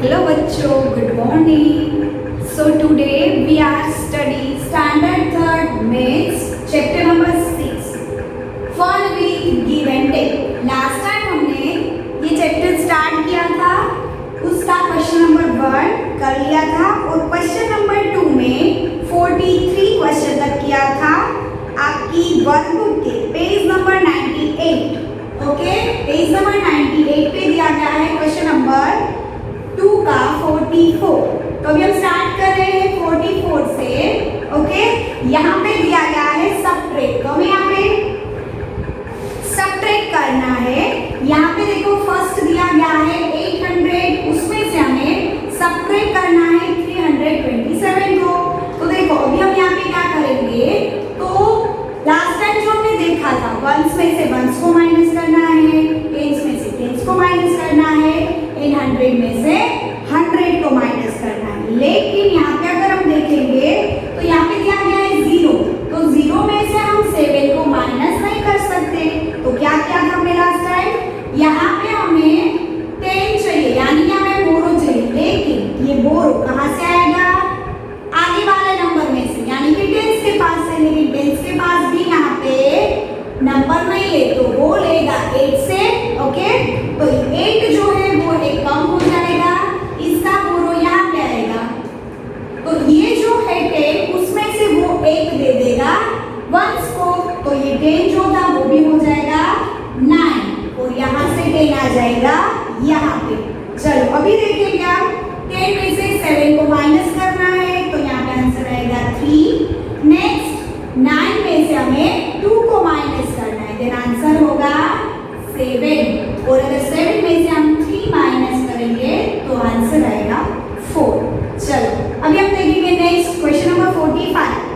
Hello बच्चों, good morning. So today we are studying standard third maths chapter number 6 fun with give and take. Last time हमने ये chapter start किया था, उसका question number 1 कर लिया था और क्वेश्चन नंबर 2 में 43 क्वेश्चन तक किया था आपकी वर्कबुक के page number 98. Okay, page number 98 पे दिया गया है क्वेश्चन नंबर 2 का 44. तो अभी हम स्टार्ट कर रहे हैं 44 से. ओके, यहाँ पे दिया गया है सबट्रैक्ट. तो हमें यहाँ पे सबट्रैक्ट करना है. यहाँ पे देखो फर्स्ट दिया गया है 800, उसमें से हमें सबट्रैक्ट करना है 327 को. तो देखो अभी हम यहाँ पे क्या करेंगे, तो लास्ट टाइम जो हमने देखा था वंस में से वंस को माइनस करना है, टेंस में से टेंस को माइनस करना है, इन 100 में से 100 को माइनस करना है. लेकिन यहाँ पे अगर हम देखेंगे तो यहाँ पे दिया गया है 0. तो 0 में से हम 7 को माइनस नहीं कर सकते. तो क्या किया था हमने लास्ट टाइम, यहाँ पे हमें 10 चाहिए, यानी कि हमें बोरो चाहिए. लेकिन ये बोरो कहाँ से आएगा, आगे वाले नंबर में से, यानी कि टेंस के पास से. लेकिन टेंस के पास भी यहाँ पे नंबर नहीं है, तो वो लेगा 8 से. ओके, तो 8 जो है वो एक कम हो जाएगा, इसका बोरो यहाँ पे आएगा. तो ये जो है 10, उसमें से वो 1 दे देगा वंस को. तो ये 10 जो था वो भी हो जाएगा 9 और यहाँ से 10 आ जाएगा यहाँ पे. चलो अभी देखेंगे आप, 10 में से 7 को माइनस करना है, तो यहाँ पे आंसर आएगा 3. नेक्स्ट 9 में से हमें 2 को माइनस करना है, देन आंसर होगा 7. और अगर 7 में से हम 3 माइनस करेंगे तो आंसर आएगा 4. चलो अभी हम देखेंगे नेक्स्ट क्वेश्चन नंबर 45.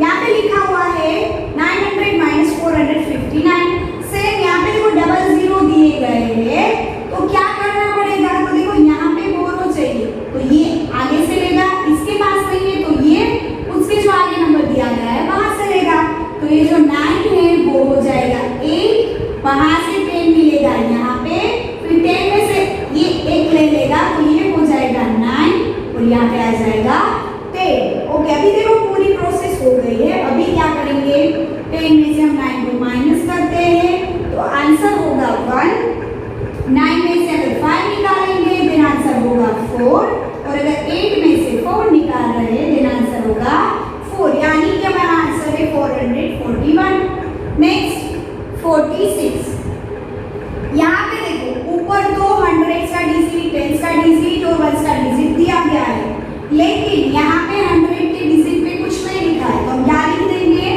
यहाँ पे लिखा हुआ है 900 माइनस 459. सेम यहाँ पे देखो डबल 0 दिए गए हैं, तो क्या करना पड़ेगा, तो देखो यहाँ पे बोरो चाहिए, तो ये आगे से लेगा, इसके पास नहीं है तो ये उसके जो आगे नंबर दिया गया है वहां से लेगा. तो ये जो 9 है वो हो जाएगा 8, वहां से 10 मिलेगा यहाँ पे, फिर 10 में से ये 1 ले लेगा, तो ये हो जाएगा 9 और यहाँ पे आ जाएगा 10. ओके, अभी देखो पूरी प्रोसेस हो गई है. अभी क्या करेंगे, 10 में से हम 9 को माइनस करते हैं, तो आंसर होगा 1. 9 में से अगर 5 निकालेंगे देन आंसर होगा 4. और अगर 8 में से 4 निकाल रहे हैं देन आंसर होगा 4, यानी कि हमारा आंसर है 441. नेक्स्ट 46. यहाँ पे देखो ऊपर तो 100 का डिजिट, 10 का डिजिट और 1 का डिजिट दिया गया है, लेकिन यहाँ पे 100 के डिजिट पे कुछ नहीं लिखा है, तो हम क्या लिख देंगे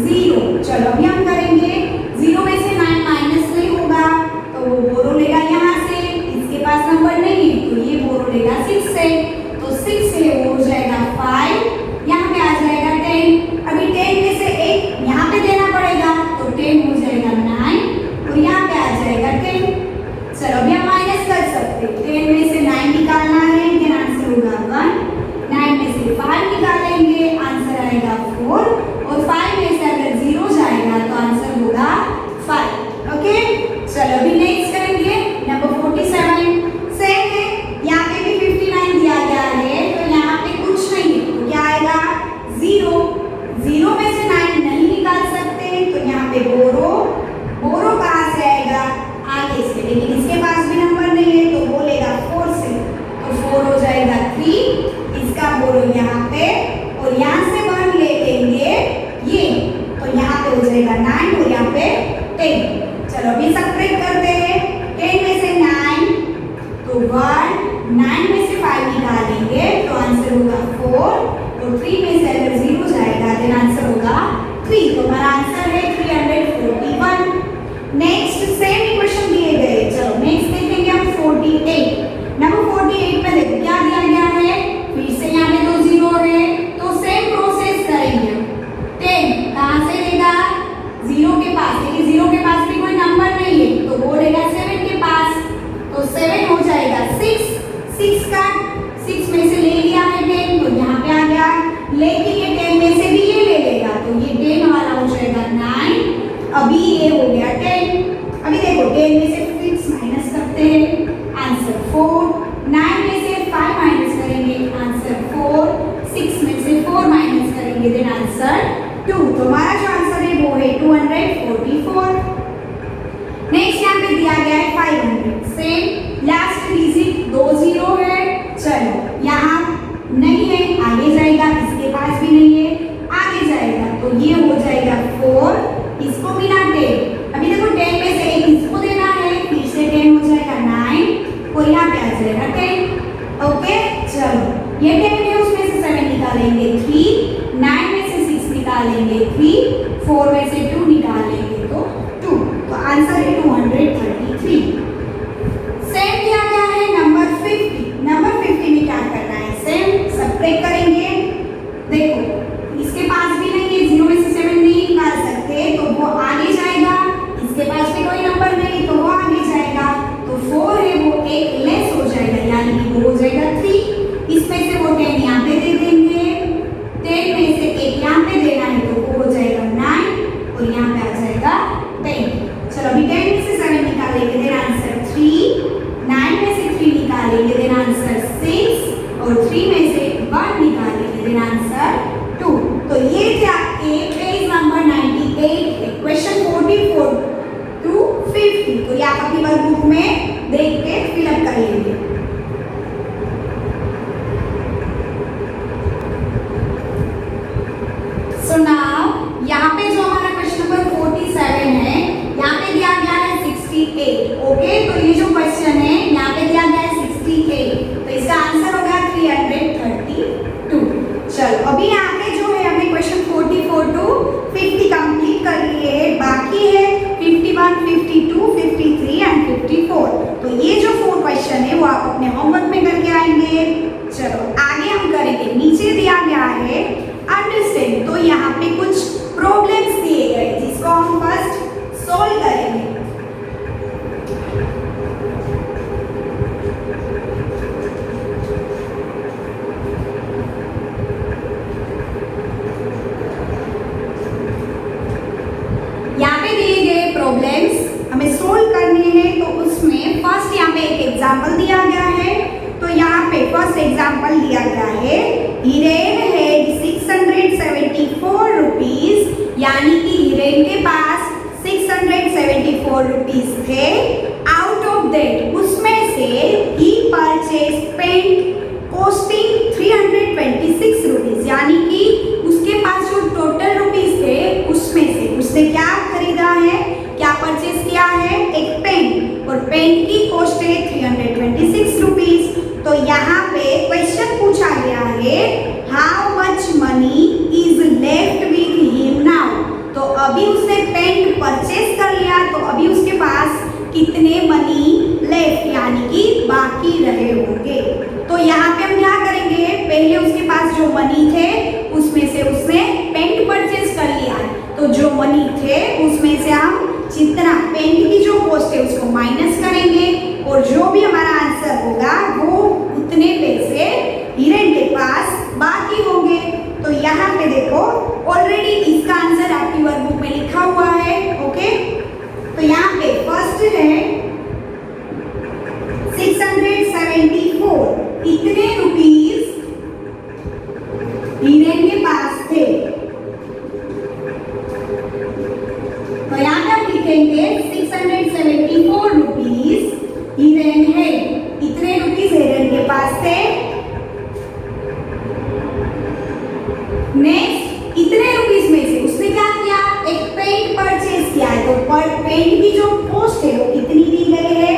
0. चलो अभी हम करेंगे 0 में से 9 माइनस नहीं होगा, तो वो बोरो लेगा यहाँ से, इसके पास नंबर नहीं है तो ये बोरो लेगा 6 से, तो 6 से वो हो जाएगा 5, यहाँ पे आ जाएगा 10. अभी 10 में से 1 यहाँ पे देना पड़ेगा, तो 10 हो जाएगा 9 और यहाँ पे आ जाएगा 10. चलो अभी हम माइनस कर सकते हैं, 10 में से 9 निकालना है, देन आंसर होगा 1. 9 में से 5 निकालेंगे, आंसर आएगा 4 और 5 में से अगर 0 जाएगा तो आंसर होगा 5. ओके, चलो अभी नेक्स्ट करेंगे नंबर 47. सेम है, यहाँ पे भी 59 दिया गया है, तो यहाँ पे कुछ नहीं है, तो क्या आएगा 0. 0 में से 9 नहीं निकाल सकते, तो यहाँ पे बोरो कहाँ से आएगा, आगे से, लेकिन इसके पास भी नंबर नहीं है तो वो लेगा 4 से, तो 4 हो जाएगा 3, इसका बोरो यहाँ पे, और यहाँ से 1 ले लेंगे ये, तो यहाँ पे हो जाएगा 9 और यहाँ पे 10. चलो अभी सबट्रैक्ट करते हैं, 10 में से 9 तो 1, 9 में से 5 निकालेंगे तो आंसर होगा 4 और 3 में से अगर 0 जाएगा देन आंसर होगा 3. तो हमारा आंसर है 341. नेक्स्ट सेम इक्वेशन दिए गए. चलो नेक्स्ट देखेंगे हम 48. नंबर 48 में देखो क्या दिया गया है, फिर से यहाँ पे 2 0 है, तो सेम प्रोसेस करेंगे. 10 कहाँ से लेगा, 0 के पास, लेकिन 0 के पास भी कोई नंबर नहीं है, तो वो लेगा 7 के पास, तो 7 हो जाएगा 6. 6 में से ले लिया है 10, तो यहाँ पे आ गया, लेकिन ये 10 में से भी ये ले लेगा, तो ये 10 वाला हो जाएगा 9. अभी ये हो गया 10. अभी देखो 10 में से 6 माइनस करते हैं, आंसर 4. 9 में से 6 में से 4 माइनस करेंगे देन आंसर 2। तो हमारा जो आंसर है वो है 244। नेक्स्ट यहाँ पे दिया गया है 500, सेम लास्ट डिजिट 2 0 है। चलो यहाँ नहीं है, आगे जाएगा, इसके पास भी नहीं है, आगे जाएगा, तो ये हो जाएगा 4, इसको बिना 10। अभी देखो 10 में से एक इसको देना है, फिर से 10 हो जाएगा 9 और यहाँ पे आ जाएगा 10। ओके चलो ये 10 है, उसमें से 7 निकालेंगे 3, 9 में से 6 निकालेंगे 3, 4 में से 2 निकालेंगे तो 2। तो आंसर है 233। सेम दिया गया है नंबर 50। नंबर 50 में क्या करना है, सेम सबट्रैक्ट करेंगे। देखो इसके पास भी नहीं है, 0 में से 7 नहीं निकाल सकते तो वो आगे जाएगा, इसके पास भी कोई नंबर नहीं तो वो आगे जाएगा, तो 4 है वो एक लेस हो जाएगा, यानी कि वो हो जाएगा 3। इसमें से वो 10 यहाँ पे दे देंगे, 10 में से एक यहाँ पे देना है तो वो हो जाएगा 9 और यहाँ पे आ जाएगा 10। चलो अभी 10 में से 7 निकालेंगे देन आंसर 3, 9 में से 3 निकालेंगे देन आंसर 6 और 3 में से 1 निकालेंगे देन आंसर 2। तो ये थे आपके पेज नंबर 98 क्वेश्चन 44 टू 50। तो ये आप अपनी वर्कबुक में देख के फिलअप कर लेंगे। सो नाउ यहाँ पे जो हमारा क्वेश्चन नंबर 47 है, यहाँ पे दिया गया है 68। ओके तो ये जो क्वेश्चन है यहाँ पे दिया गया है 68, तो इसका आंसर होगा 332। चलो अभी यहाँ पे जो है हमने क्वेश्चन 44 टू 50 कंप्लीट कर लिए है, बाकी है 51, 52, 53 एंड 54। तो ये जो 4 क्वेश्चन है वो आप अपने होमवर्क में करके आएंगे। चलो आगे हम करेंगे, नीचे दिया गया है अंडरस्टैंड। तो यहाँ पे कुछ प्रॉब्लम्स दिए गए जिसको हम फर्स्ट सॉल्व करेंगे। यहाँ पे दिए गए प्रॉब्लम्स हमें सोल्व करने हैं, तो उसमें फर्स्ट यहाँ पे एक एग्जांपल दिया गया है। तो यहाँ पे फर्स्ट एग्जांपल दिया गया है, हिरेन है 674 रुपीज, यानी कि हिरेन के पास 674 रुपीज थे। आउट ऑफ दैट उसमें से ही परचेज पेंट कॉस्टिंग 326 रुपीज, यानी कि उसके पास जो टोटल रुपीज थे उसमें से उसने क्या खरीदा है, क्या परचेज किया है, एक पेन, और पेन की कॉस्ट है 326 रुपीज। तो यहाँ पे क्वेश्चन पूछा गया है how much money is left with him now. तो अभी उसने पेन परचेज कर लिया, तो अभी उसके पास कितने मनी लेफ्ट यानी कि बाकी रहे होंगे। तो यहाँ पे हम क्या करेंगे, पहले उसके पास जो मनी थे उसमें से उसने पेंट परचेज कर लिया, तो जो मनी थे उसमें से हम जितना पेंट की जो कॉस्ट है उसको माइनस करेंगे और जो भी हमारा आंसर होगा वो उतने पैसे हिरेन के पास बाकी होंगे। तो यहाँ पे देखो ऑलरेडी इसका आंसर आपकी वर्कबुक में लिखा हुआ है। ओके तो यहाँ पे फर्स्ट है 674, इतने रुपीज हिरेन के पास थे। तो यहाँ पे हम लिखेंगे 674 रुपीज हिरेन है, इतने रुपीज हिरेन के पास थे। नेक्स्ट इतने रुपीज में से उसने क्या किया, एक पेंट परचेज किया है, तो पेंट की जो कॉस्ट है वो कितनी दी गई है,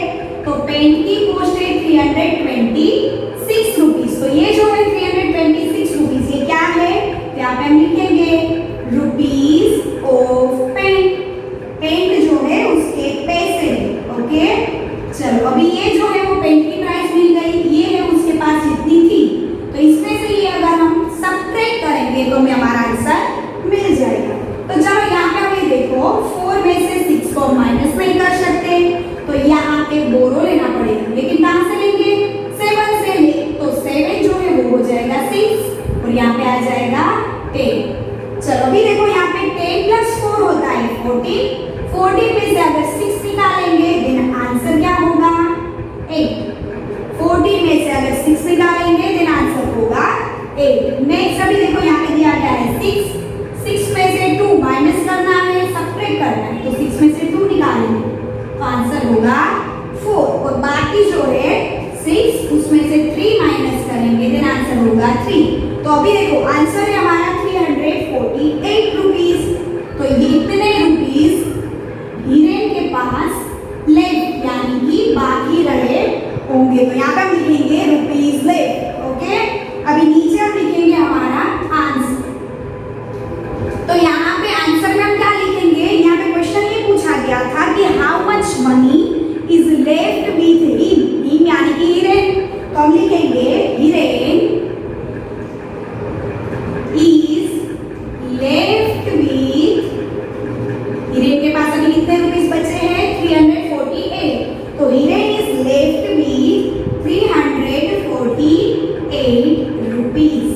तो पेंट की कॉस्ट है 326 रुपीज। तो ये जो है 326 रुपीज ये क्या है, यहाँ पे हम लिखेंगे रुपीज ऑफ पेंट, पेंट जो है उसके पैसे। ओके चलो अभी ये जो है वो पेंट की प्राइस मिल गई, ये है उसके पास जितनी थी, तो इसमें से ये अगर हम सबट्रैक्ट करेंगे तो हमें हमारा आंसर मिल जाएगा। तो चलो यहाँ पे हमें देखो 4 में से 6 को माइनस नहीं कर सकते, तो यहाँ पे बोरो लेना पड़ेगा, लेकिन कहाँ से लेंगे, 7 से ले, तो 7 जो है वो हो जाएगा 6 और यहाँ पे आ जाएगा 10। चलो अभी देखो यहाँ पे 10 + 4 होता है 14, 14 में से अगर 6 निकालेंगे देन आंसर क्या होगा 8, 14 में से अगर 6 निकालेंगे देन आंसर होगा 8। नेक्स्ट अभी देखो यहाँ पे दिया गया है 6, 6 में से 2 माइनस करना है, सबट्रैक्ट करना है, तो 6 में से 2 निकालेंगे तो आंसर होगा 4। और बाकी जो है 6 उसमें से 3 माइनस करेंगे देन आंसर होगा 3। तो अभी देखो आंसर है हमारा 348 रुपीस। तो ये इतने रुपीस हीरेन के पास लेफ्ट यानी कि बाकी रहे होंगे। तो यहाँ पे हम लिखेंगे रुपीस लेफ्ट। ओके, अभी नीचे हम लिखेंगे हमारा आंसर। तो यहाँ पे आंसर में हम क्या लिखेंगे, यहाँ पे क्वेश्चन ये पूछा गया था कि how much money is left with him यानी कि हीरेन। तो हम लिखेंगे Hiren is left with, Hiren के पास अभी कितने रुपीस बचे हैं 348। तो Hiren is left with 348 rupees.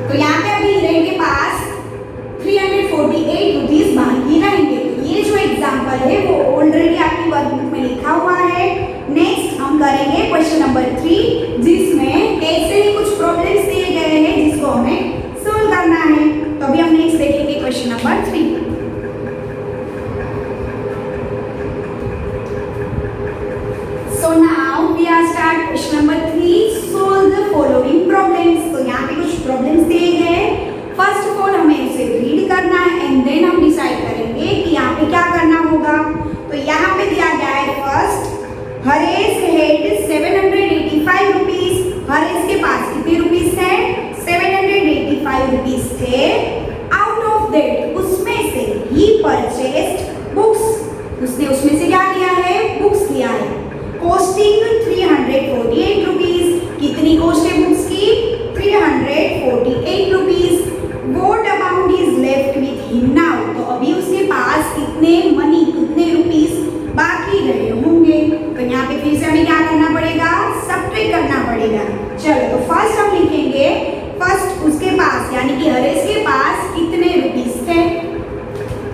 तो यहाँ पे अभी हीरेन के पास 348 रुपीस बाकी रहेंगे। तो ये जो एग्जांपल है वो ऑलरेडी आपकी वर्कबुक में लिखा हुआ है। नेक्स्ट हम करेंगे क्वेश्चन नंबर 3 जिसमें ऐसे ही कुछ प्रॉब्लम्स दिए गए हैं जिसको हमें सोल्व करना है। तो अभी हम नेक्स्ट देखेंगे question number 3। So now we are start question number 3, solve the following problems। तो यहाँ पे कुछ प्रॉब्लम्स दिए गए हैं। फर्स्ट ऑफ ऑल हमें इसे रीड करना है एंड देन हम डिसाइड करेंगे कि यहाँ पे क्या करना होगा। तो यहाँ पे दिया गया है first, Haresh had 785 rupees. Haresh के पास कितने रुपीस है 785 रुपीस थे। आउट ऑफ दैट उसमें से ही परचेस्ड बुक्स, उसने उसमें से क्या लिया है बुक्स लिया है कॉस्टिंग 348 रुपीस। कितनी कॉस्ट है बुक्स की 348 rupees. What amount is left with him now. तो अभी उसके पास कितने मनी कितने रुपीस बाकी रहे होंगे। तो यहाँ पे फिर से हमें क्या करना पड़ेगा सबट्रैक्ट करना पड़ेगा। चलो तो फर्स्ट हम लिखेंगे फर्स्ट उसके पास यानी कि हरेश के पास कितने रुपीस थे।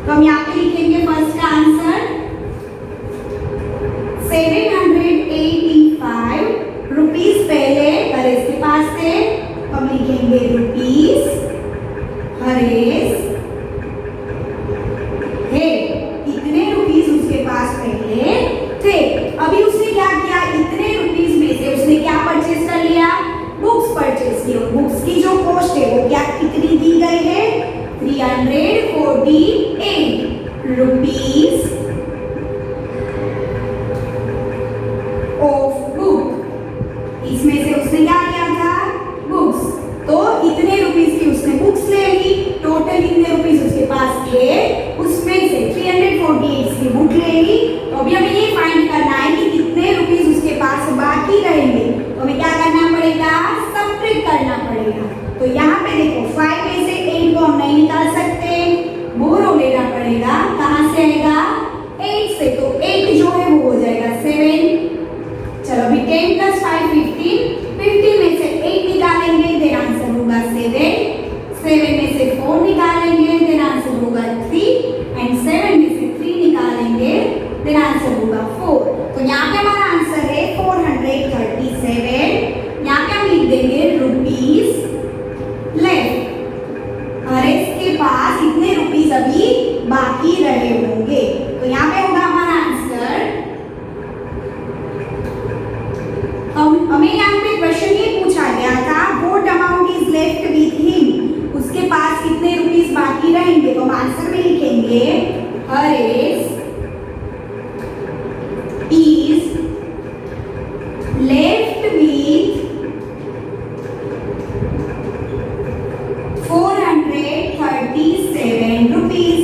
तो हम यहाँ पे लिखेंगे फर्स्ट का आंसर 785 रुपीस पहले हरेश के पास थे। हम लिखेंगे रुपीस हरेश है, इतने रुपीस उसके पास पहले थे। अभी उसने क्या किया इतने रुपीस में से उसने क्या परचेज कर लिया बुक्स परचेज की। और बुक्स की जो कॉस्ट है वो क्या कितनी दी गई है 348 रुपीस ऑफ बुक। इसमें से उसने क्या लिया था बुक्स। तो इतने रुपीस की उसने बुक्स ले ली। टोटल कितने रुपीस उसके पास थे उसमें से 348 की बुक ले ली। तो अभी हमें ये फाइंड करना है कि कितने रुपीस उसके पास बाकी रहेंगे। तो हमें क्या करना पड़ेगा सबट्रैक्ट करना पड़ेगा। तो यहाँ पे देखो 5 में से 8 को हम नहीं निकाल सकते, बोरो लेना पड़ेगा। कहाँ से आएगा 8 से। तो 8 जो है वो हो जाएगा 7। चलो अभी 10 + 5 15, 15 में से 8 निकालेंगे देन आंसर होगा 7। 7 में से 4 निकालेंगे देन आंसर होगा 3 एंड 7 में से 3 निकालेंगे देन आंसर होगा 4। तो यहाँ पे हमारा आंसर है 437। यहाँ पे हम लिख देंगे रुपीस लेफ्ट। हरेश के पास इतने रुपीस अभी बाकी रहे होंगे। तो यहाँ पे होगा हमारा आंसर। हमें यहाँ पे क्वेश्चन ये पूछा गया था what amount is left with him, उसके पास कितने रुपीस बाकी रहेंगे। तो हम आंसर में लिखेंगे Haresh is left with 437 rupees.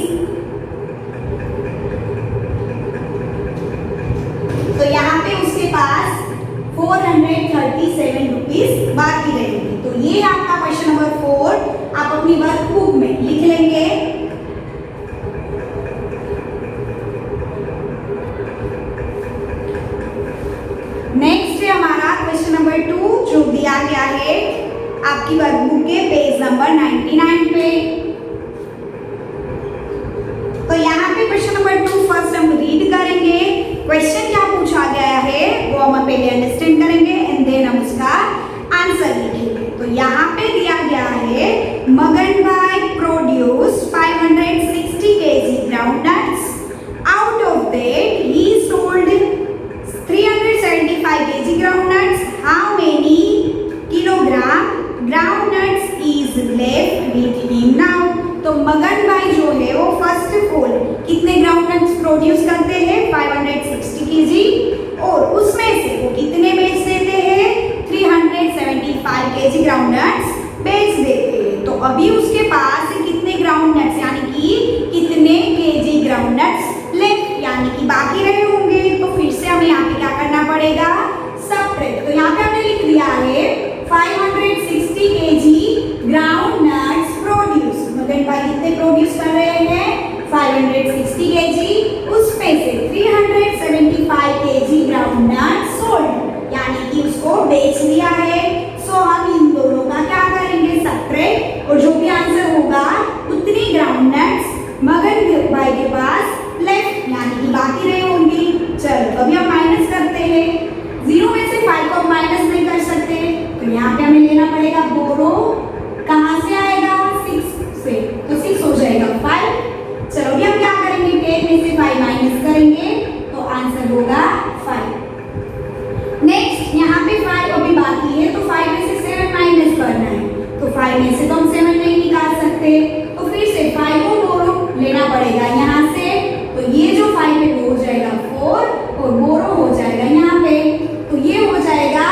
तो यहाँ पे उसके पास 437 रुपीस बाकी रहेंगे। तो ये आपका क्वेश्चन नंबर 4 आप अपनी वर्कबुक में लिख लेंगे। नेक्स्ट है हमारा क्वेश्चन नंबर 2 जो दिया गया है आपकी वर्कबुक के पेज नंबर 99 पे। तो यहाँ पे क्वेश्चन नंबर 2 फर्स्ट हम रीड करेंगे। क्वेश्चन क्या पूछा गया है वो हम पहले अंडरस्टैंड करेंगे एंड देन हम उसका आंसर लिखेंगे। तो यहाँ पे दिया प्रोड्यूस करते हैं 560 केजी और उसमें से वो कितने बेच देते हैं 375 केजी ग्राउंडनट्स बेच देते हैं। तो अभी उसके पास कितने ग्राउंडनट्स यानी कि कितने केजी ग्राउंडनट्स लेफ्ट यानी कि बाकी रहे होंगे। तो फिर से हमें यहाँ पे क्या करना पड़ेगा सबट्रैक्ट। तो यहाँ पे हमने लिख दिया है 560 केजी ग्राउंडनट्स प्रोड्यूस। मगन भाई कितने प्रोड्यूस कर रहे हैं 560 केजी, उसमें से 375 केजी ग्राउंडनट सोल्ड यानी कि उसको बेच लिया है। सो हम इन दोनों का क्या करेंगे सबट्रैक्ट और जो भी आंसर होगा उतनी ग्राउंडनट्स मगन भाई के पास लेफ्ट यानी कि बाकी रहे होंगी। चलो अभी हम माइनस करते हैं। 0 में से 5 को माइनस नहीं कर सकते तो यहाँ पे हमें लेना पड़ेगा बोरो। कहाँ से आएगा 6 से, तो 6 हो जाएगा 5। चलो अभी हम क्या करेंगे 10 में से 5 माइनस करेंगे तो आंसर होगा 5। नेक्स्ट यहाँ पे 5 अभी बाकी है तो 5 में से 7 माइनस करना है। तो 5 में से तो हम 7 नहीं निकाल सकते तो फिर से 5 को बोरो लेना पड़ेगा यहाँ से। तो ये जो 5 है वो हो जाएगा 4 और बोरो हो जाएगा यहाँ पे तो ये हो जाएगा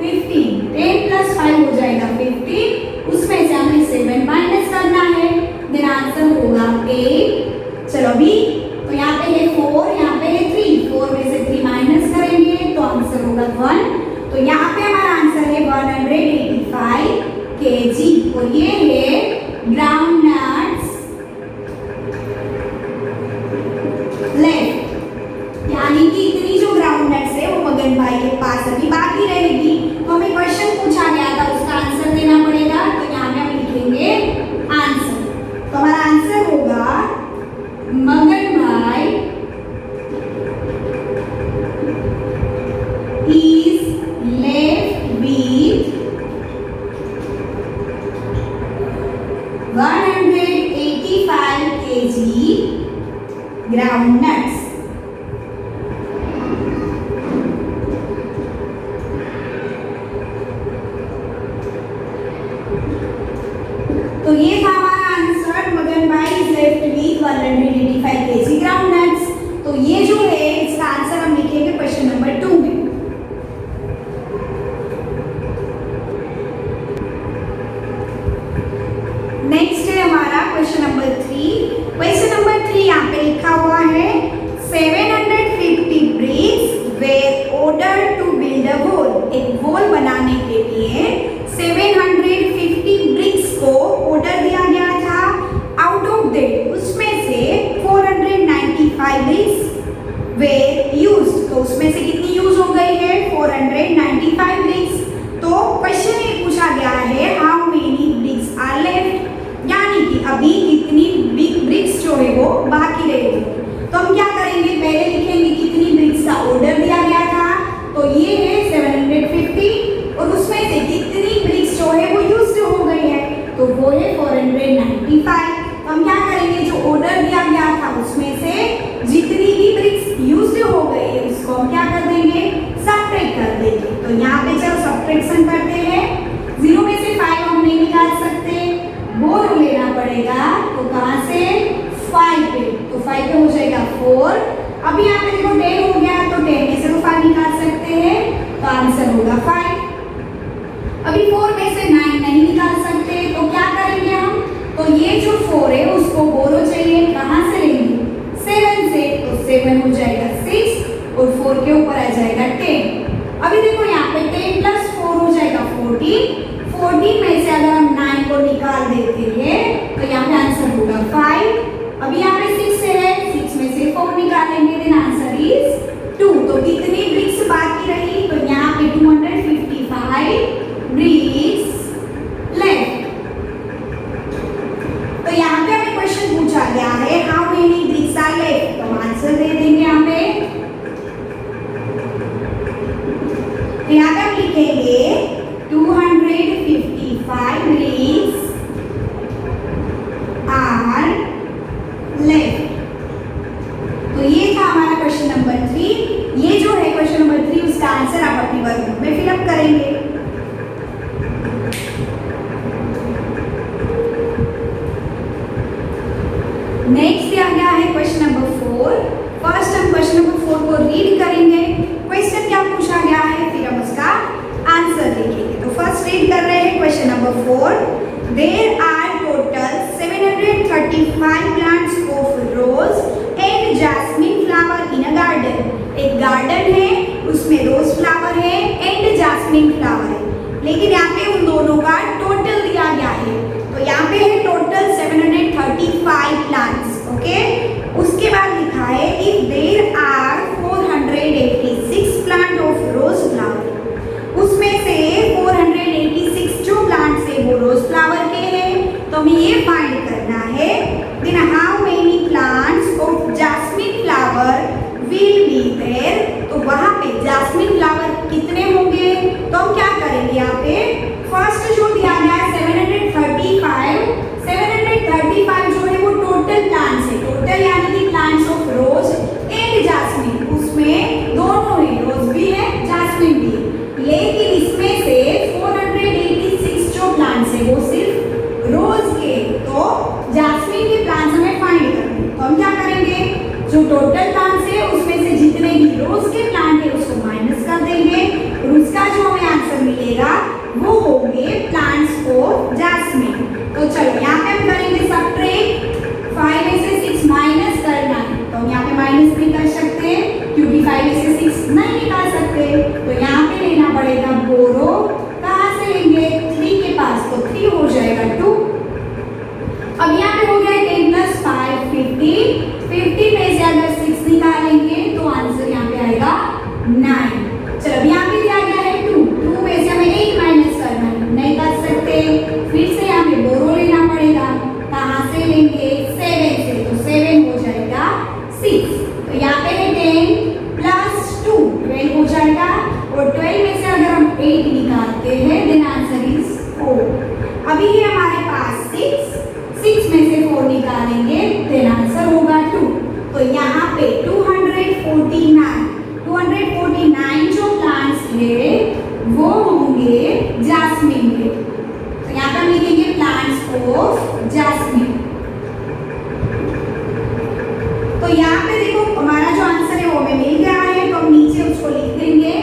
15। 10 प्लस 5 हो जाएगा 15, उसमें से हमें 7 माइनस करना है देन आंसर होगा 8। चलो अभी तो यहाँ पे है 4 यहाँ पे है 3, 4 में से 3 माइनस करेंगे तो आंसर होगा 1। तो यहाँ पे हमारा आंसर है 185 केजी और ये है ग्राउंडनट्स लेफ्ट यानी कि इतनी जो ग्राउंडनट्स है वो मगन भाई के पास अभी बाकी रहेगी। तो हमें क्वेश्चन पूछा गया था उसका आंसर देना पड़ेगा तो यहाँ पे हम लिखेंगे आंसर। तो हमारा आंसर होगा मगन भाई is left with 185 kg groundnuts। तो ये था हमारा आंसर मगन भाई is left with 185 kg groundnuts। तो ये जो है इसका आंसर हम लिखेंगे क्वेश्चन नंबर 2 में। नेक्स्ट है हमारा क्वेश्चन नंबर 3। क्वेश्चन नंबर 3 यहाँ पे लिखा हुआ है 750 bricks were ordered to build a wall। एक वॉल बनाने के लिए 750 ब्रिक्स को ऑर्डर दिया गया था। आउट ऑफ दैट उसमें से 495 ब्रिक्स वेर यूज्ड। तो उसमें से कितनी यूज हो गई है 495 ब्रिक्स। तो क्वेश्चन ये पूछा गया है how many bricks are left यानी कि अभी कितनी ब्रिक्स जो है वो बाकी रहेगी। तो हम क्या करेंगे पहले लिखेंगे कितनी ब्रिक्स का ऑर्डर दिया गया था तो ये है 750 और उसमें से कितनी ब्रिक्स जो है वो यूज्ड हो गई है तो वो है 495। तो हम क्या करेंगे जो ऑर्डर दिया गया था उसमें से जितनी भी ब्रिक्स यूज्ड हो गई है उसको हम क्या कर देंगे सबट्रैक्ट कर देंगे। तो यहाँ पे चलो सबट्रैक्शन करते हैं। 0 में से 5 हम नहीं निकाल सकते बोरो लेना पड़ेगा तो कहाँ से 5 पे तो 5 पे हो जाएगा 4। अभी यहाँ पे देखो 10 हो गया तो 10 में से तो 5 निकाल सकते हैं तो आंसर होगा 5। अभी 4 में से 9 नहीं निकाल सकते तो क्या करेंगे हम तो ये जो 4 है उसको बोरो चाहिए कहाँ से लेंगे 7 से तो 7 हो जाएगा 6 और 4 के ऊपर आ जाएगा 10। अभी देखो यहाँ पे 10 प्लस 4 हो जाएगा 14। 14 में से अगर हम 9 को निकाल देते हैं तो यहाँ पे आंसर होगा 5। अभी यहाँ पे 6 है 6 में से 4 निकालेंगे देन आंसर इज 2। तो कितनी ब्रिक्स बाकी रही तो यहाँ पे 255 ब्रिक्स लेफ्ट। तो यहाँ पे हमें क्वेश्चन पूछा गया है how many bricks are left तो आंसर दे देंगे यहाँ पे। तो यहाँ पे हम लिखेंगे 255 ब्रिक्स आर लेफ्ट। तो ये था हमारा क्वेश्चन नंबर 3। ये जो है क्वेश्चन नंबर 3 उसका आंसर आप अपनी वर्कबुक में फिलअप करेंगे। नेक्स्ट दिया गया है क्वेश्चन नंबर 4। लिखेंगे। तो फर्स्ट रीड कर रहे हैं question number 4। There are total 735 plants of rose and jasmine flower in a garden. एक गार्डन है, उसमें रोज फ्लावर है एंड जैस्मिन फ्लावर है, लेकिन यहाँ पे उन दोनों का टोटल दिया गया है। तो यहाँ पे है टोटल 735 प्लांट्स। ओके, उसके बाद लिखा है if there are 486 plant of rose flower. उसमें से 486 जो प्लांट्स है वो रोज फ्लावर के हैं, तो हमें ये फाइंड करना है then how many plants of jasmine flower will be there. तो वहां पे जैस्मिन फ्लावर कितने होंगे, तो हम क्या करेंगे यहाँ पे फर्स्ट जो दिया गया है 735 जो है वो टोटल प्लांट्स है, टोटल यानी कि plants of rose and jasmine, उसमें दोनों है, रोज भी है जैस्मिन भी है, लेकिन इसमें से 486 जो प्लांट्स है वो सिर्फ रोज के, तो जैस्मिन के प्लांट्स हमें फाइंड करने। तो हम क्या करेंगे, जो टोटल प्लांट्स है उसमें से जितने भी रोज के प्लांट है उसको माइनस कर देंगे और उसका जो हमें आंसर मिलेगा वो होंगे प्लांट्स ऑफ जैस्मिन। तो चलो यहाँ पे हम करेंगे सबट्रैक्ट, 5 में से 6 माइनस करना है, तो हम यहाँ पे माइनस नहीं कर सकते क्योंकि 5 में से 6 नहीं निकाल सकते, तो यहाँ पे लेना पड़ेगा बोरो। कहाँ से लेंगे, 3 के पास, तो 3 हो जाएगा 2। अब यहाँ पे हो गया 10 + 5 15, 50 में से अगर 6 निकालेंगे तो आंसर यहाँ पे आएगा 9। चलो अब यहाँ पे दिया गया है 2 में से हमें 8 माइनस करना है, नहीं कर सकते, फिर से यहाँ पे बोरो लेना पड़ेगा। कहाँ से लेंगे, 7 से, तो 7 हो जाएगा 6। तो यहाँ पे है 10 + 2 12 हो जाएगा, और 12 में से अगर हम 8 निकालते हैं देन आंसर इज 4। अभी है हमारे पास 6 में से 4 निकालेंगे देन आंसर होगा 2। तो यहाँ पे 249 जो प्लांट्स है वो होंगे जैस्मिन के। तो यहाँ पे हम लिखेंगे प्लांट्स ऑफ जैस्मिन। तो यहाँ पे देखो हमारा जो आंसर है वो हमें मिल गया है, तो हम नीचे उसको लिख देंगे।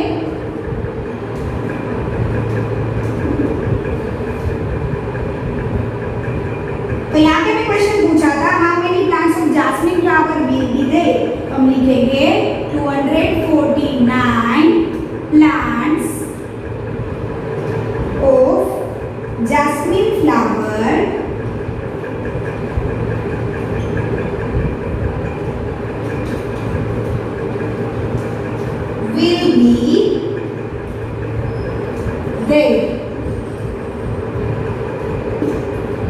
तो यहाँ पे हमें क्वेश्चन पूछा था how many plants of jasmine flower will be there, तो हम लिखेंगे 249 plants of jasmine flower will be there।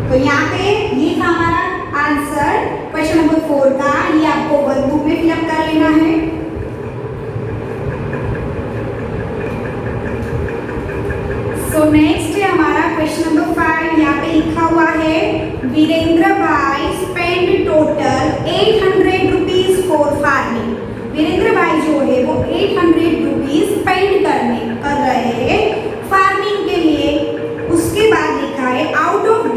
तो यहाँ पे ये था हमारा आंसर क्वेश्चन नंबर 4 का, ये आपको वर्कबुक में फिलअप कर लेना है। सो नेक्स्ट है हमारा क्वेश्चन नंबर 5, यहाँ पे लिखा हुआ है वीरेंद्र भाई spend total 800 rupees for farming. Virendra भाई जो है वो 800 रुपीज स्पेंड कर रहे हैं फार्मिंग के लिए। उसके बाद लिखा है out of the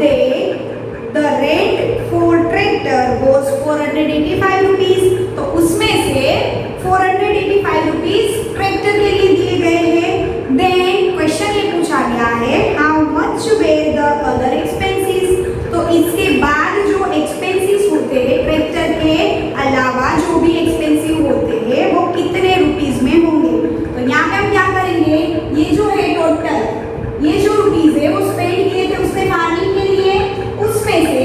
rent for tractor was 485 rupees. तो उसमें से 485 रुपीज ट्रैक्टर के लिए दिए गए हैं। देन क्वेश्चन ये पूछा गया है how much were the other expenses. तो इसके बाद जो एक्सपेंसेस होते हैं ट्रैक्टर के अलावा जो भी एक्सपेंसिव होते हैं वो कितने रुपीज में होंगे। तो यहाँ पे हम क्या करेंगे, ये जो है टोटल ये जो रुपीज है वो स्पेंड किए थे उसने फार्मिंग के लिए, उसमें से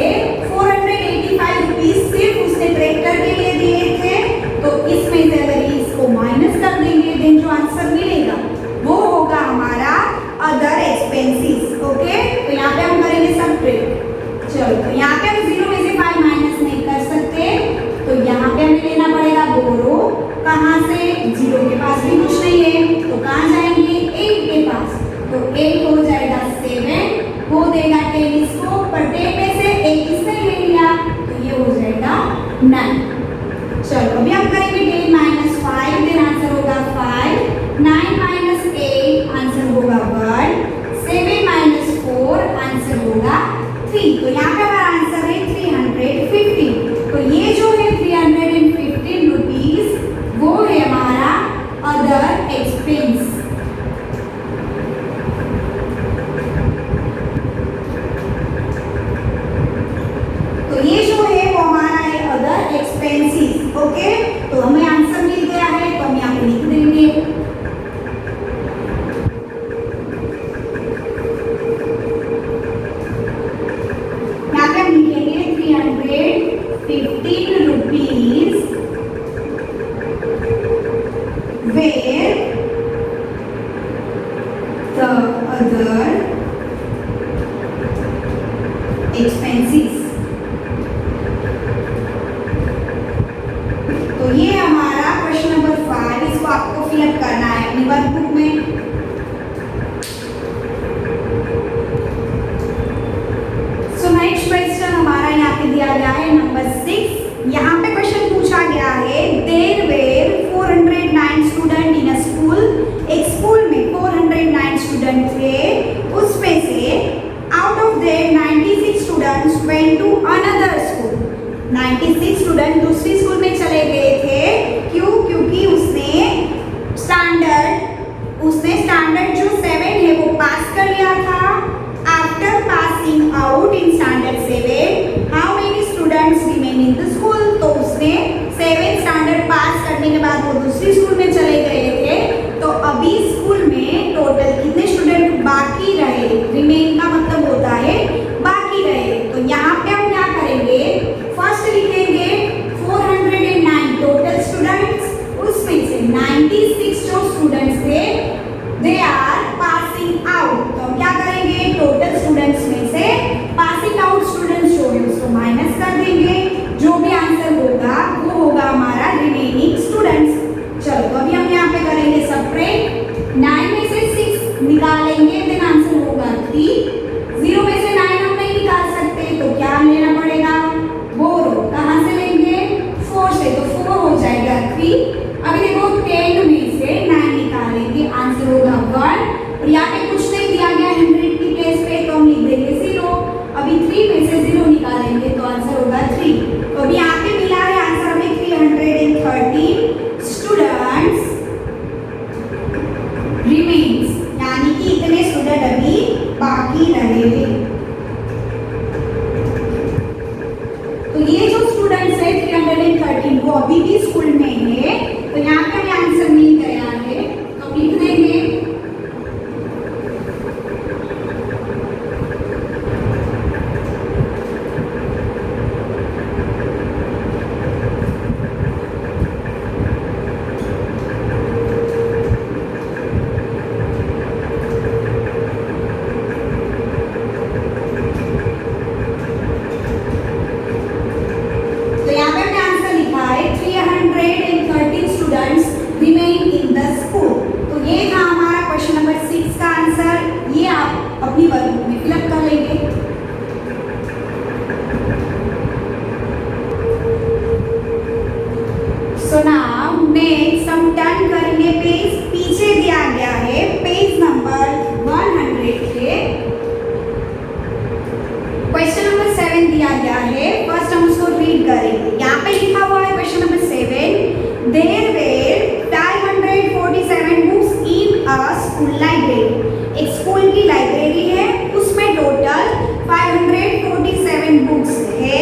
485 रुपीज सिर्फ उसने ट्रैक्टर के लिए दिए थे। तो इसमें से अगर इसको माइनस कर देंगे देन जो आंसर मिलेगा वो होगा हमारा अदर एक्सपेंसेस। ओके, तो यहाँ पे हम करेंगे सबट्रैक्ट। चलो तो यहाँ पे हम 0 में से 5 माइनस नहीं कर सकते, तो यहाँ पे हमें लेना पड़ेगा बोरो। कहाँ से, 0 के पास भी कुछ नहीं है, तो कहाँ जाएंगे, 8 के पास। तो 8 हो जाएगा 7, वो देगा 10 इसको, पर 10 में से 1 इसने ले लिया तो ये हो जाएगा 9। चलो अभी हम करेंगे 10 - 5 देन आंसर होगा 5, 9 - 8 आंसर होगा 1, 7 - 4 आंसर होगा 3। तो यहाँ पे हमारा आंसर है 315। तो ये जो है 315 रुपीज वो है हमारा अदर एक्सपेंस। Other expenses. तो ये हमारा क्वेश्चन नंबर 5, इसको आपको फिलअप करना है अपनी वर्कबुक में। नेक्स्ट क्वेश्चन हमारा यहाँ पे दिया गया है नंबर 6। यहाँ पे क्वेश्चन पूछा गया है there were 409 student in a school. एक स्कूल में 409 स्टूडेंट थे, उसमें से out of there 96 students went to another school. 96 student दूसरी स्कूल में चले गए थे। क्यों? क्योंकि उसने स्टैंडर्ड जो 7 है वो पास कर लिया था। After passing out in standard 7, how many students remain in the school? तो उसने 7 स्टैंडर्ड पास करने के बाद वो दूसरी स्कूल में चले गए थे। तो अभी स्कूल में टोटल कितने स्टूडेंट बाकी रहे? रिमेन का मतलब होता है बाकी रहे। तो यहाँ पे हम क्या करेंगे? फर्स्ट लिखेंगे 409 टोटल स्टूडेंट्स, उसमें से 96 जो स्टूडेंट्स थे दे आर पासिंग आउट। तो हम क्या करेंगे? टोटल स्टूडेंट्स में से पासिंग आउट स्टूडेंट्स जो है उसको माइनस कर देंगे। जो भी आंसर होगा वो होगा हमारा रिमेनिंग स्टूडेंट्स। चलो तो अभी हम यहाँ पे करेंगे सबट्रैक्ट। 9 में से 6 निकालेंगे देन आंसर होगा 3। 0 में से 9 हम नहीं निकाल सकते तो क्या लेना पड़ेगा? बोरो। कहाँ से लेंगे? 4 से, तो 4 हो जाएगा 3। अभी देखो 10 में से 9 निकालेंगे, आंसर होगा 1। और यहाँ पे कुछ नहीं दिया गया 100 की प्लेस पे, तो हम लिख देंगे 0। अभी 3 में से 0 निकालेंगे तो आंसर होगा 3। तो अभी यहाँ पे मिला है आंसर हमें 313 स्टूडेंट्स रिमेन्स, यानी कि इतने स्टूडेंट अभी बाकी रहे। तो ये जो स्टूडेंट्स है 313 वो अभी भी स्कूल में है। तो यहाँ पे हमें आंसर मिल गया है, तो लिख देंगे remain in the school। तो ये था हमारा क्वेश्चन नंबर 6 का आंसर। ये आप अपनी वर्कबुक में फिलअप कर लेंगे। सो नाउ नेक्स्ट हम टर्न करेंगे पेज। पीछे दिया गया है पेज नंबर 100 के क्वेश्चन नंबर 7 दिया गया है। फर्स्ट हम उसको रीड करेंगे। यहाँ पे लिखा हुआ है question number 7, there were 547 books in a school library. एक स्कूल की लाइब्रेरी है, उसमें टोटल 547 बुक्स है।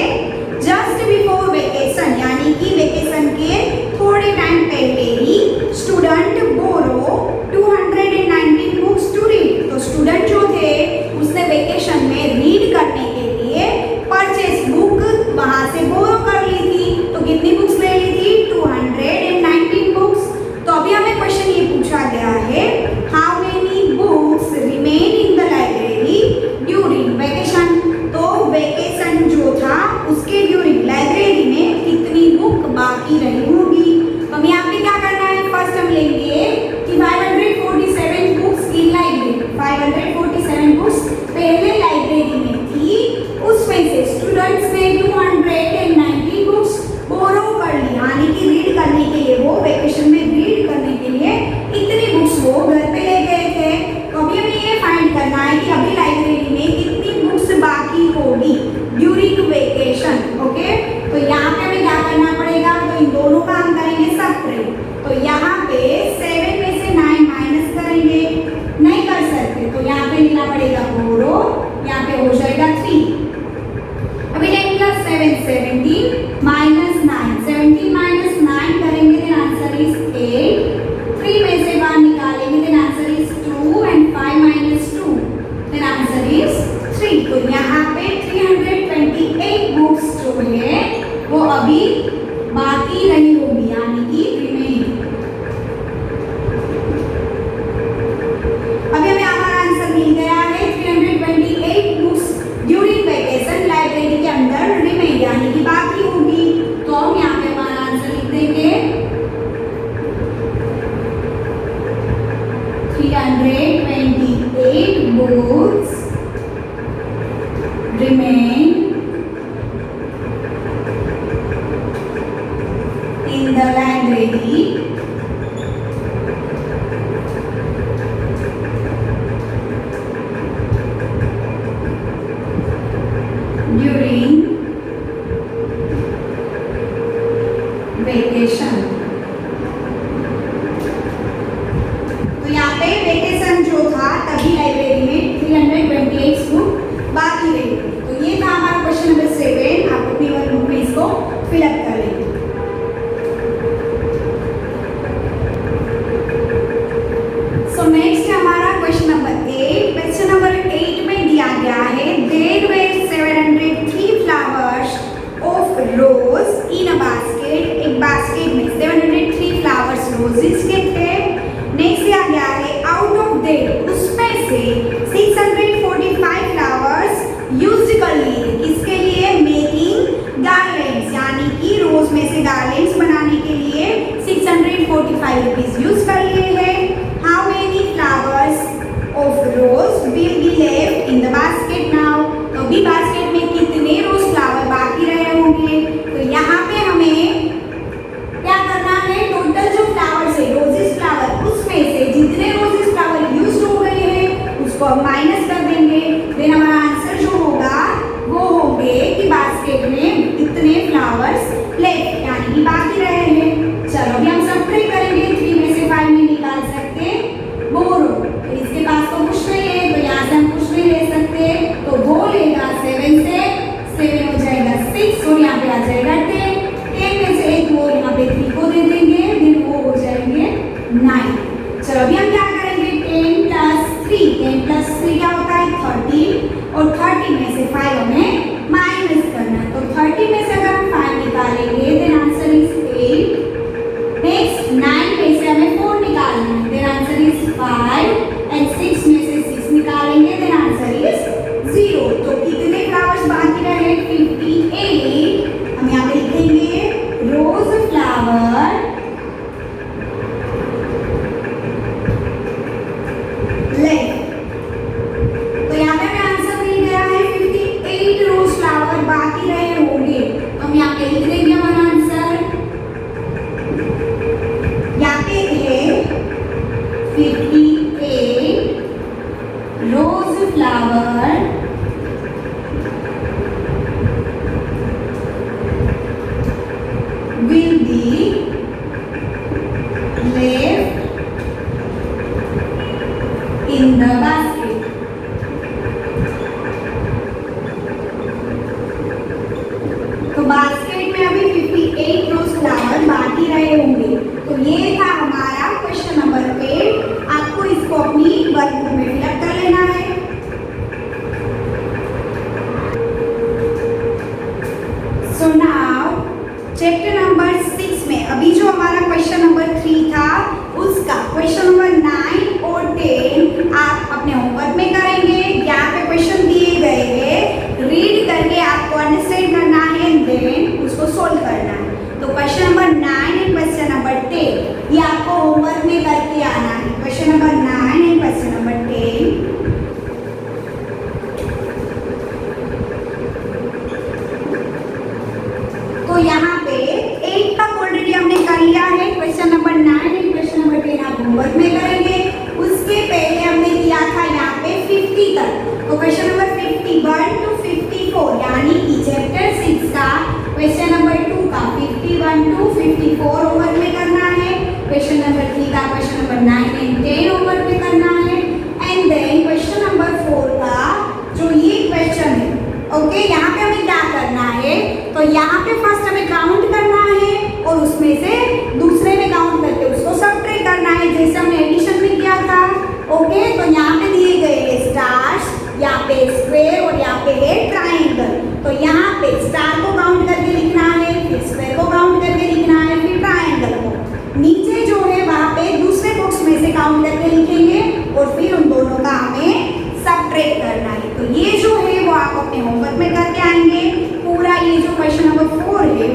जस्ट बिफोर वेकेशन, यानी कि वेकेशन के थोड़े टाइम पहले ही student borrow 219 books to read. तो स्टूडेंट जो थे उसने वेकेशन में रीड करने के लिए परचेस बुक वहां से बोरो कर ली थी। तो कितनी बुक्स ले ली थी? 219 बुक्स। तो अभी हमें क्वेश्चन ये पूछा गया है how many books remain in the library during vacation. तो वेकेशन जो था उसके ड्यूरिंग लाइब्रेरी में कितनी बुक बाकी रही होगी। तो हम यहाँ पे क्या करना है? फर्स्ट हम लेंगे कि 547 बुक्स इन लाइब्रेरी। 547 बुक्स पहले लाइब्रेरी में थी, उसमें से स्टूडेंट्स ने 219 बुक्स बोरो कर ली, यानी कि रीड करने के लिए वो वेकेशन में रीड करने के लिए इतनी बुक्स वो घर पे ले गए थे। तो अभी हमें ये फाइंड करना है कि अभी लाइब्रेरी में कितनी बुक्स बाकी होगी ड्यूरिंग वेकेशन। ओके, तो यहाँ पे हमें क्या करना पड़ेगा? तो इन दोनों का हम करेंगे सबट्रैक्ट। तो यहाँ पे 7 में से 9 माइनस करेंगे, नहीं कर सकते तो यहाँ पे लेना पड़ेगा बोरो, यहाँ पे हो जाएगा 3। अभी 10 + 7 17 माइनस 9, 17 माइनस 9 करेंगे देन आंसर इज 8। 3 में से 1 निकालेंगे then answer is 2 and 5 minus 2 then answer is 3। तो यहाँ पे 328 बुक्स जो है वो अभी बाकी रही होगी, यानी कि रिमेन। अभी हमें हमारा answer mill goods remain in the library during vacation। तो यहाँ पे वेकेशन जो था तभी लाइब्रेरी में 328 बुक बाकी रही। तो ये था हमारा क्वेश्चन नंबर 7। आप अपनी वर्कबुक में इसको फिलअप कर लेंगे। सो नेक्स्ट हमारा क्वेश्चन नंबर 8। क्वेश्चन नंबर 8 में दिया गया है there were 703 flowers of rose in a basket. एक बास्केट में 703 फ्लावर्स रोजेस के थे। नेक्स्ट दिया गया है आउट ऑफ दैट उसमें से 645 फ्लावर्स यूज्ड कर लिए किसके लिए मेकिंग गार्लैंड्स, यानी कि रोज में से गार्लैंड्स बनाने के लिए 645 रुपीज यूज कर लिए हैं। How many flowers of rose will be left in the basket now. तो अभी बास्केट में कितने रोज फ्लावर बाकी रहे होंगे। तो यहाँ पे हमें क्या करना है टोटल जो फ्लावर्स है रोजेस फ्लावर उसमें से जितने रोजेस फ्लावर यूज हो गए हैं उसको हम माइनस कर देंगे। देन हमारा आंसर जो होगा वो होंगे कि बास्केट में इतने फ्लावर्स लेफ्ट यानी कि बाकी रहे हैं। चलो अभी हम सबट्रैक्ट करेंगे। 3 में से 5 नहीं निकाल सकते बोरो। तो इसके पास तो कुछ नहीं है तो यहाँ से हम कुछ नहीं ले सकते। तो वो लेगा 7 से 7 हो जाएगा 6 और यहाँ पे आ जाएगा 10। 10 में से एक वो यहाँ पे 3 को दे देंगे फिर वो हो जाएंगे 9। चलो अभी हम क्या करेंगे 10 प्लस 3 क्या होता है 30 और 30 में से 5 हमें माइनस करना है। तो 30 में से अगर हम 5 निकालेंगे देन आंसर इज 8। नेक्स्ट 9 में से हमें 4 निकालना है देन आंसर इज 5 एंड 6 में से 6 निकालेंगे देन आंसर इज 0। तो कितने फ्लावर्स बाकी रहे 58। हम यहाँ पे लिखेंगे रोज फ्लावर लेफ्ट। तो यहाँ पे हमें आंसर मिल गया है 58 रोज फ्लावर बाकी रहे होंगे। तो हम यहाँ पे लिख देंगे हमारा आंसर। यहाँ पे है 58 rose flower will be left in the basket। तो बास्केट में अभी 58 रोज फ्लावर बाकी रहे होंगे। तो ये था हमारा क्वेश्चन नंबर 8। आपको इसको अपनी वर्कबुक में फिलअप कर लेना है। सो नाउ चैप्टर नंबर 6 में अभी जो हमारा क्वेश्चन नंबर 3 था उसका क्वेश्चन नंबर 9 और 10 आप अपने होमवर्क में करेंगे। यहाँ पे क्वेश्चन दिए गए हैं रीड करके आपको अंडरस्टैंड करना है देन उसको सोल्व करना है। तो question number 9 and question number 10 ये आपको होमवर्क में करके आना है। Question number 9 and question number 10। तो यहाँ पे 8 तक ऑलरेडी हमने कर लिया है। Question number 9 and question number 10 आप होमवर्क में करेंगे। उसके पहले हमने किया था यहाँ पे 50 तक। तो क्वेश्चन नंबर 51 टू 54 यानी कि चैप्टर 6 का क्वेश्चन नंबर 2 का 51 टू 54 होमवर्क में करना है। क्वेश्चन नंबर 3 का क्वेश्चन नंबर 9 एंड 10 होमवर्क में करना है। एंड देन क्वेश्चन नंबर 4 का जो ये क्वेश्चन है ओके यहाँ पे हमें क्या करना है। तो यहाँ पे फर्स्ट हमें काउंट करना है और उसमें से दूसरे में काउंट करके उसको सबट्रैक्ट करना है जैसे हमने एडिशन में किया था। ओके तो यहाँ पे दिए गए हैं स्टार्स, यहाँ पे स्क्वायर और यहाँ पे है ट्राइंगल। तो यहाँ पे स्टार को काउंट करके लिखना है फिर स्क्वायर को काउंट करके लिखना है फिर ट्राइंगल को। नीचे जो है वहाँ पे दूसरे बॉक्स में से काउंट करके लिखेंगे और फिर उन दोनों का हमें सबट्रैक्ट करना है। तो ये जो है वो आप अपने होमवर्क में करके आएंगे। पूरा ये जो क्वेश्चन नंबर 4 है